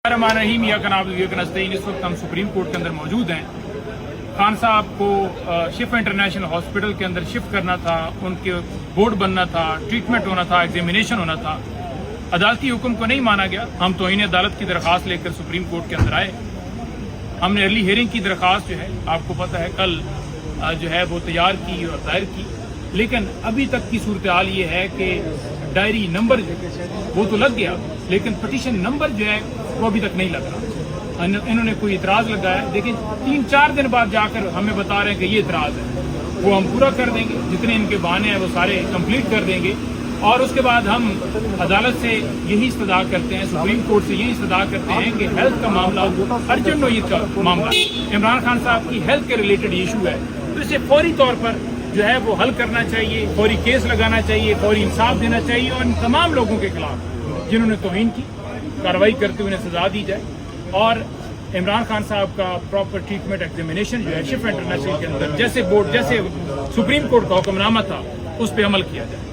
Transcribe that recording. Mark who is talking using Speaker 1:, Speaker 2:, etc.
Speaker 1: الرحمن الرحیم یا کناب نستعین. اس وقت ہم سپریم کورٹ کے اندر موجود ہیں. خان صاحب کو شفا انٹرنیشنل ہاسپٹل کے اندر شفٹ کرنا تھا, ان کے بورڈ بننا تھا, ٹریٹمنٹ ہونا تھا, ایگزامینیشن ہونا تھا. عدالتی حکم کو نہیں مانا گیا. ہم توہین عدالت کی درخواست لے کر سپریم کورٹ کے اندر آئے. ہم نے ارلی ہیئرنگ کی درخواست جو ہے آپ کو پتہ ہے کل جو ہے وہ تیار کی اور دائر کی, لیکن ابھی تک کی صورتحال یہ ہے کہ ڈائری نمبر جو وہ تو لگ گیا, لیکن پٹیشن نمبر جو ہے وہ ابھی تک نہیں لگ رہا. انہوں نے کوئی اعتراض لگایا, لیکن 3-4 دن بعد جا کر ہمیں بتا رہے ہیں کہ یہ اعتراض ہے, وہ ہم پورا کر دیں گے. جتنے ان کے بہانے ہیں وہ سارے کمپلیٹ کر دیں گے, اور اس کے بعد ہم عدالت سے یہی استدعا کرتے ہیں, سپریم کورٹ سے یہی استدعا کرتے ہیں کہ ہیلتھ کا معاملہ ارجنٹ نوعیت کا معاملہ ہے. عمران خان صاحب کی ہیلتھ کے ریلیٹڈ ایشو ہے, تو اسے فوری طور پر جو ہے وہ حل کرنا چاہیے, فوری کیس لگانا چاہیے, فوری انصاف دینا چاہیے, اور ان تمام لوگوں کے خلاف جنہوں نے توہین کی کارروائی کرتے ہوئے انہیں سزا دی جائے, اور عمران خان صاحب کا پراپر ٹریٹمنٹ ایگزامینیشن جو ہے شفا انٹرنیشنل کے اندر جیسے بورڈ جیسے سپریم کورٹ کا حکم نامہ تھا اس پہ عمل کیا جائے.